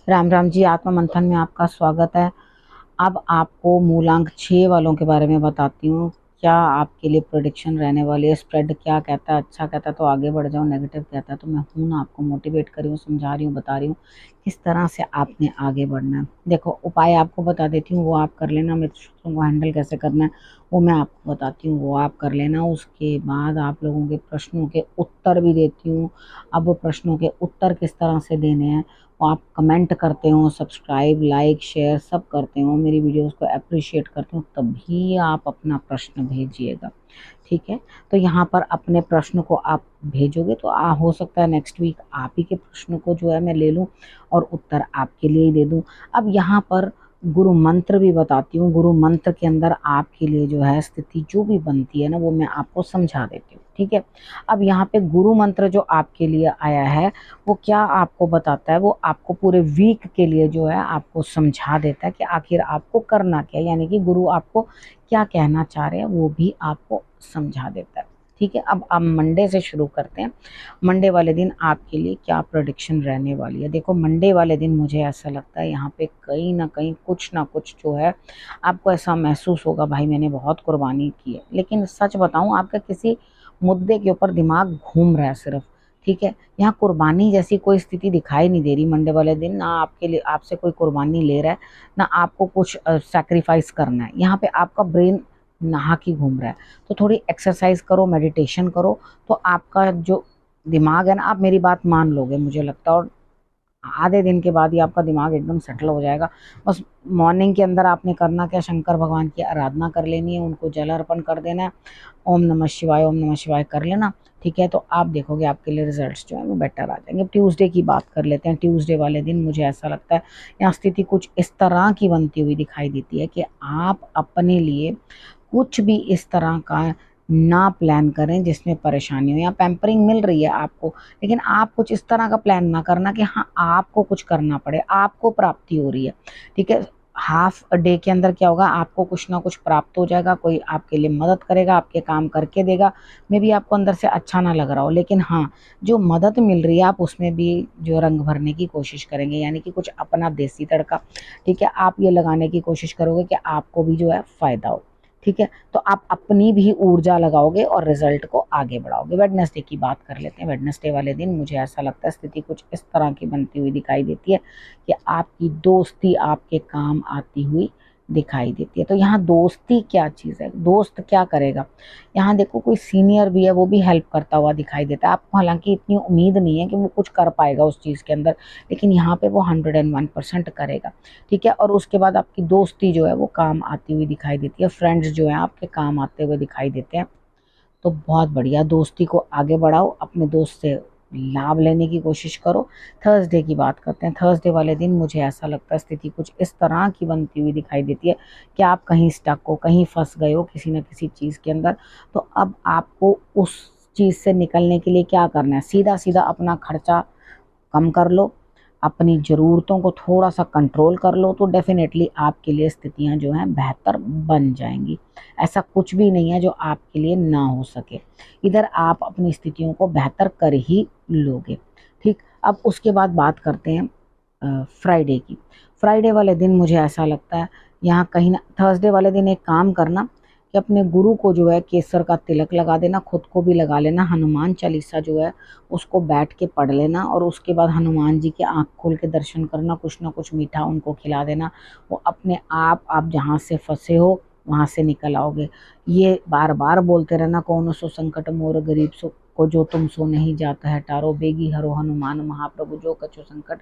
राम राम जी। आत्मा मंथन में आपका स्वागत है। अब आपको मूलांक 6 वालों के बारे में बताती हूँ। क्या आपके लिए प्रेडिक्शन रहने वाली है? स्प्रेड क्या कहता है? अच्छा कहता है तो आगे बढ़ जाओ, नेगेटिव कहता है तो मैं हूँ ना आपको मोटिवेट कर रही हूँ, समझा रही हूँ, बता रही हूँ किस तरह से आपने आगे बढ़ना है। देखो, उपाय आपको बता देती हूँ, वो आप कर लेना। मित्रों को हैंडल कैसे करना है वो मैं आपको बताती हूँ, वो आप कर लेना। उसके बाद आप लोगों के प्रश्नों के उत्तर भी देती हूँ। अब वो प्रश्नों के उत्तर किस तरह से देने हैं वो आप कमेंट करते हो, सब्सक्राइब, लाइक, शेयर सब करते हो, मेरी वीडियोस को अप्रिशिएट करते हो, तभी आप अपना प्रश्न भेजिएगा। ठीक है? तो यहाँ पर अपने प्रश्न को आप भेजोगे तो हो सकता है नेक्स्ट वीक आप ही के प्रश्न को जो है मैं ले लूँ और उत्तर आपके लिए ही दे दूँ। अब यहाँ पर गुरु मंत्र भी बताती हूँ। गुरु मंत्र के अंदर आपके लिए जो है स्थिति जो भी बनती है ना वो मैं आपको समझा देती हूँ। ठीक है? अब यहाँ पे गुरु मंत्र जो आपके लिए आया है वो क्या आपको बताता है, वो आपको पूरे वीक के लिए जो है आपको समझा देता है कि आखिर आपको करना क्या है, यानी कि गुरु आपको क्या कहना चाह रहे हैं वो भी आपको समझा देता है। ठीक है? अब आप मंडे से शुरू करते हैं। मंडे वाले दिन आपके लिए क्या प्रेडिक्शन रहने वाली है? देखो, मंडे वाले दिन मुझे ऐसा लगता है यहाँ पे कहीं ना कुछ जो है आपको ऐसा महसूस होगा, भाई मैंने बहुत कुर्बानी की है। लेकिन सच बताऊं, आपका किसी मुद्दे के ऊपर दिमाग घूम रहा है सिर्फ। ठीक है? यहाँ कुर्बानी जैसी कोई स्थिति दिखाई नहीं दे रही मंडे वाले दिन। ना आपके लिए आपसे कोई कुर्बानी ले रहा है, ना आपको कुछ सैक्रिफाइस करना है। यहाँ पे आपका ब्रेन नहा के घूम रहा है। तो थोड़ी एक्सरसाइज करो, मेडिटेशन करो, तो आपका जो दिमाग है ना, आप मेरी बात मान लोगे मुझे लगता है, और आधे दिन के बाद ही आपका दिमाग एकदम सेटल हो जाएगा। बस मॉर्निंग के अंदर आपने करना क्या, शंकर भगवान की आराधना कर लेनी है, उनको जल अर्पण कर देना है, ओम नमः शिवाय, ओम नमः शिवाय कर लेना। ठीक है? तो आप देखोगे आपके लिए रिजल्ट्स जो है वो बेटर आ जाएंगे। ट्यूसडे की बात कर लेते हैं। ट्यूसडे वाले दिन मुझे ऐसा लगता है यहाँ स्थिति कुछ इस तरह की बनती हुई दिखाई देती है कि आप अपने लिए कुछ भी इस तरह का ना प्लान करें जिसमें परेशानी हो या पैम्परिंग मिल रही है आपको, लेकिन आप कुछ इस तरह का प्लान ना करना कि हाँ आपको कुछ करना पड़े, आपको प्राप्ति हो रही है। ठीक है? हाफ अ डे के अंदर क्या होगा, आपको कुछ ना कुछ प्राप्त हो जाएगा, कोई आपके लिए मदद करेगा, आपके काम करके देगा। मे बी आपको अंदर से अच्छा ना लग रहा हो, लेकिन हाँ जो मदद मिल रही है आप उसमें भी जो रंग भरने की कोशिश करेंगे, यानी कि कुछ अपना देसी तड़का, ठीक है, आप ये लगाने की कोशिश करोगे कि आपको भी जो है फायदा हो। ठीक है? तो आप अपनी भी ऊर्जा लगाओगे और रिजल्ट को आगे बढ़ाओगे। वेडनेसडे की बात कर लेते हैं। वेडनेसडे वाले दिन मुझे ऐसा लगता है स्थिति कुछ इस तरह की बनती हुई दिखाई देती है कि आपकी दोस्ती आपके काम आती हुई दिखाई देती है। तो यहाँ दोस्ती क्या चीज़ है, दोस्त क्या करेगा? यहाँ देखो, कोई सीनियर भी है वो भी हेल्प करता हुआ दिखाई देता है आपको। हालांकि इतनी उम्मीद नहीं है कि वो कुछ कर पाएगा उस चीज़ के अंदर, लेकिन यहाँ पे वो 101% करेगा। ठीक है? और उसके बाद आपकी दोस्ती जो है वो काम आती हुई दिखाई देती है। फ्रेंड्स जो है आपके काम आते हुए दिखाई देते हैं। तो बहुत बढ़िया, दोस्ती को आगे बढ़ाओ, अपने दोस्त से लाभ लेने की कोशिश करो। थर्सडे की बात करते हैं। थर्सडे वाले दिन मुझे ऐसा लगता है स्थिति कुछ इस तरह की बनती हुई दिखाई देती है कि आप कहीं स्टक हो, कहीं फंस गए हो किसी न किसी चीज़ के अंदर। तो अब आपको उस चीज़ से निकलने के लिए क्या करना है, सीधा सीधा अपना खर्चा कम कर लो, अपनी ज़रूरतों को थोड़ा सा कंट्रोल कर लो, तो डेफिनेटली आपके लिए स्थितियां जो हैं बेहतर बन जाएंगी। ऐसा कुछ भी नहीं है जो आपके लिए ना हो सके, इधर आप अपनी स्थितियों को बेहतर कर ही लोगे। ठीक? अब उसके बाद बात करते हैं फ्राइडे की। फ्राइडे वाले दिन मुझे ऐसा लगता है यहाँ कहीं ना, थर्सडे वाले दिन एक काम करना कि अपने गुरु को जो है केसर का तिलक लगा देना, खुद को भी लगा लेना, हनुमान चालीसा जो है उसको बैठ के पढ़ लेना, और उसके बाद हनुमान जी के आँख खोल के दर्शन करना, कुछ ना कुछ मीठा उनको खिला देना। वो अपने आप जहाँ से फंसे हो वहाँ से निकल आओगे। ये बार बार बोलते रहना, कौन सो संकट मोर गरीब सो को जो तुम सो नहीं जाता है टारो, बेगी हरो हनुमान महाप्रभु जो कछु संकट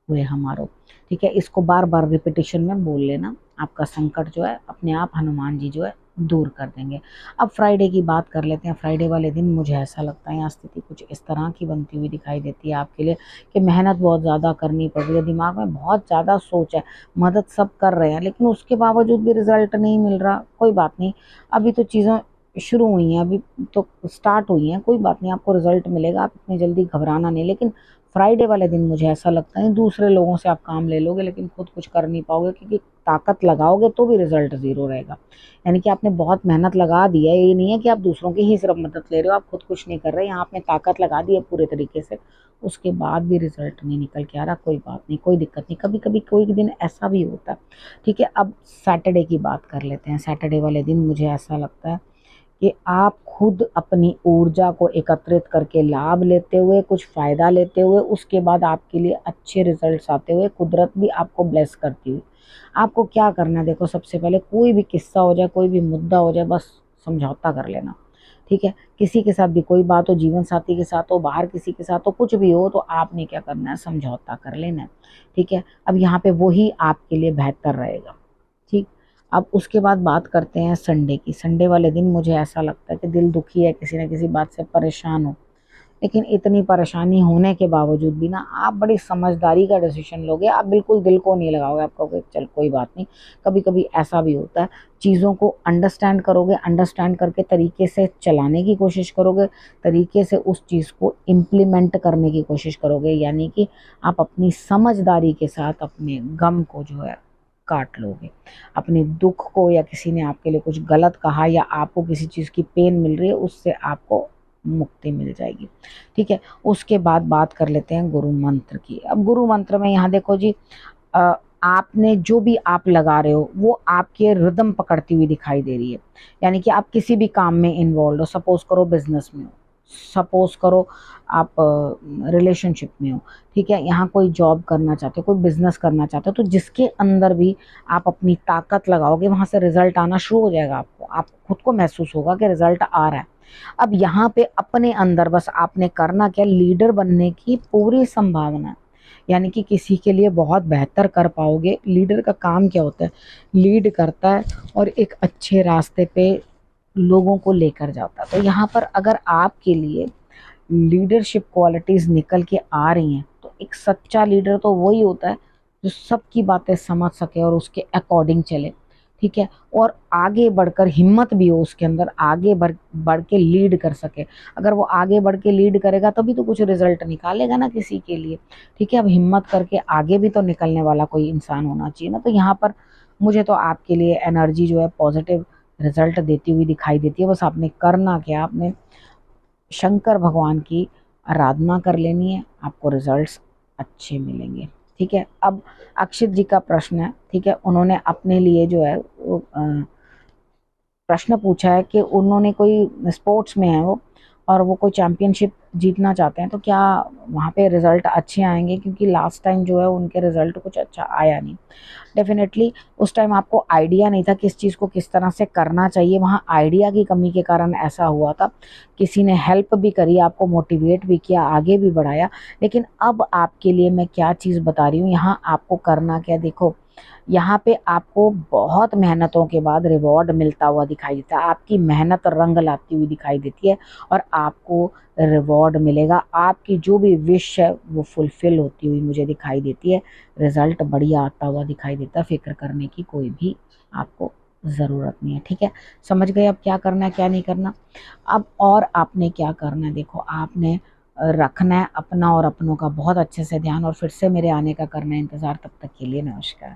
हुए हमारो। ठीक है? इसको बार बार रिपीटिशन में बोल लेना, आपका संकट जो है अपने आप हनुमान जी जो है दूर कर देंगे। अब फ्राइडे की बात कर लेते हैं। फ्राइडे वाले दिन मुझे ऐसा लगता है यहाँ स्थिति कुछ इस तरह की बनती हुई दिखाई देती है आपके लिए कि मेहनत बहुत ज़्यादा करनी पड़ रही है, दिमाग में बहुत ज़्यादा सोच है, मदद सब कर रहे हैं, लेकिन उसके बावजूद भी रिजल्ट नहीं मिल रहा। कोई बात नहीं, अभी तो चीज़ें शुरू हुई हैं, अभी तो स्टार्ट हुई हैं, कोई बात नहीं, आपको रिजल्ट मिलेगा, आप इतनी जल्दी घबराना नहीं। लेकिन फ्राइडे वाले दिन मुझे ऐसा लगता है दूसरे लोगों से आप काम ले लोगे लेकिन खुद कुछ कर नहीं पाओगे, क्योंकि ताकत लगाओगे तो भी रिजल्ट ज़ीरो रहेगा। यानी कि आपने बहुत मेहनत लगा दी है, ये नहीं है कि आप दूसरों की ही सिर्फ मदद ले रहे हो, आप खुद कुछ नहीं कर रहे, यहाँ आपने ताकत लगा दी है पूरे तरीके से, उसके बाद भी रिजल्ट नहीं निकल के आ रहा। कोई बात नहीं, कोई दिक्कत नहीं, कभी कभी कोई दिन ऐसा भी होता है। ठीक है, अब सैटरडे की बात कर लेते हैं। सैटरडे वाले दिन मुझे ऐसा लगता है कि आप खुद अपनी ऊर्जा को एकत्रित करके लाभ लेते हुए, कुछ फ़ायदा लेते हुए, उसके बाद आपके लिए अच्छे रिजल्ट्स आते हुए, कुदरत भी आपको ब्लेस करती हुई। आपको क्या करना है, देखो सबसे पहले कोई भी किस्सा हो जाए, कोई भी मुद्दा हो जाए, बस समझौता कर लेना। ठीक है, किसी के साथ भी कोई बात हो, जीवन साथी के साथ हो, बाहर किसी के साथ हो, कुछ भी हो, तो आपने क्या करना है, समझौता कर लेना है। ठीक है, अब यहाँ पे वही आपके लिए बेहतर रहेगा। ठीक, अब उसके बाद बात करते हैं संडे की। संडे वाले दिन मुझे ऐसा लगता है कि दिल दुखी है, किसी न किसी बात से परेशान हो, लेकिन इतनी परेशानी होने के बावजूद भी ना आप बड़ी समझदारी का डिसीजन लोगे, आप बिल्कुल दिल को नहीं लगाओगे, आप कहोगे चल कोई बात नहीं। कभी कभी ऐसा भी होता है, चीज़ों को अंडरस्टैंड करोगे, अंडरस्टैंड करके तरीके से चलाने की कोशिश करोगे, तरीके से उस चीज़ को इम्प्लीमेंट करने की कोशिश करोगे, यानी कि आप अपनी समझदारी के साथ अपने गम को जो है काट लोगे। अपने दुख को, या किसी ने आपके लिए कुछ गलत कहा या आपको किसी चीज़ की पेन मिल रही है, उससे आपको मुक्ति मिल जाएगी। ठीक है, उसके बाद बात कर लेते हैं गुरु मंत्र की। अब गुरु मंत्र में यहाँ देखो जी, आपने जो भी आप लगा रहे हो वो आपके रिदम पकड़ती हुई दिखाई दे रही है। यानी कि आप किसी भी काम में इन्वॉल्व हो, सपोज करो बिजनेस में हो, सपोज करो आप रिलेशनशिप में हो, ठीक है, यहाँ कोई जॉब करना चाहते हो, कोई बिजनेस करना चाहते हो, तो जिसके अंदर भी आप अपनी ताकत लगाओगे वहाँ से रिजल्ट आना शुरू हो जाएगा। आपको खुद को महसूस होगा कि रिजल्ट आ रहा है। अब यहाँ पे अपने अंदर बस आपने करना क्या, लीडर बनने की पूरी संभावना है। यानी कि किसी के लिए बहुत बेहतर कर पाओगे। लीडर का काम क्या होता है, लीड करता है और एक अच्छे रास्ते पे लोगों को लेकर जाता है। तो यहाँ पर अगर आपके लिए लीडरशिप क्वालिटीज़ निकल के आ रही हैं, तो एक सच्चा लीडर तो वही होता है जो सबकी बातें समझ सके और उसके अकॉर्डिंग चले। ठीक है, और आगे बढ़कर हिम्मत भी हो उसके अंदर, आगे बढ़ के लीड कर सके। अगर वो आगे बढ़ के लीड करेगा तभी तो कुछ रिजल्ट निकालेगा ना किसी के लिए। ठीक है, अब हिम्मत करके आगे भी तो निकलने वाला कोई इंसान होना चाहिए ना। तो यहाँ पर मुझे तो आपके लिए एनर्जी जो है पॉजिटिव रिजल्ट देती हुई दिखाई देती है। बस आपने करना क्या, आपने शंकर भगवान की आराधना कर लेनी है, आपको रिजल्ट्स अच्छे मिलेंगे। ठीक है, अब अक्षित जी का प्रश्न है। ठीक है, उन्होंने अपने लिए जो है वो प्रश्न पूछा है कि उन्होंने कोई स्पोर्ट्स में है वो, और वो कोई चैम्पियनशिप जीतना चाहते हैं, तो क्या वहाँ पे रिज़ल्ट अच्छे आएंगे, क्योंकि लास्ट टाइम जो है उनके रिज़ल्ट कुछ अच्छा आया नहीं। डेफिनेटली उस टाइम आपको आइडिया नहीं था किस चीज़ को किस तरह से करना चाहिए, वहाँ आइडिया की कमी के कारण ऐसा हुआ था। किसी ने हेल्प भी करी, आपको मोटिवेट भी किया, आगे भी बढ़ाया। लेकिन अब आपके लिए मैं क्या चीज़ बता रही हूँ, यहाँ आपको करना क्या, देखो यहाँ पे आपको बहुत मेहनतों के बाद रिवॉर्ड मिलता हुआ दिखाई देता है। आपकी मेहनत रंग लाती हुई दिखाई देती है और आपको रिवॉर्ड मिलेगा। आपकी जो भी विश है वो फुलफिल होती हुई मुझे दिखाई देती है। रिजल्ट बढ़िया आता हुआ दिखाई देता है। फिक्र करने की कोई भी आपको ज़रूरत नहीं है। ठीक है, समझ गए अब क्या करना है क्या नहीं करना। अब और आपने क्या करना है, देखो आपने रखना है अपना और अपनों का बहुत अच्छे से ध्यान, और फिर से मेरे आने का करना है इंतज़ार। तब तक के लिए नमस्कार।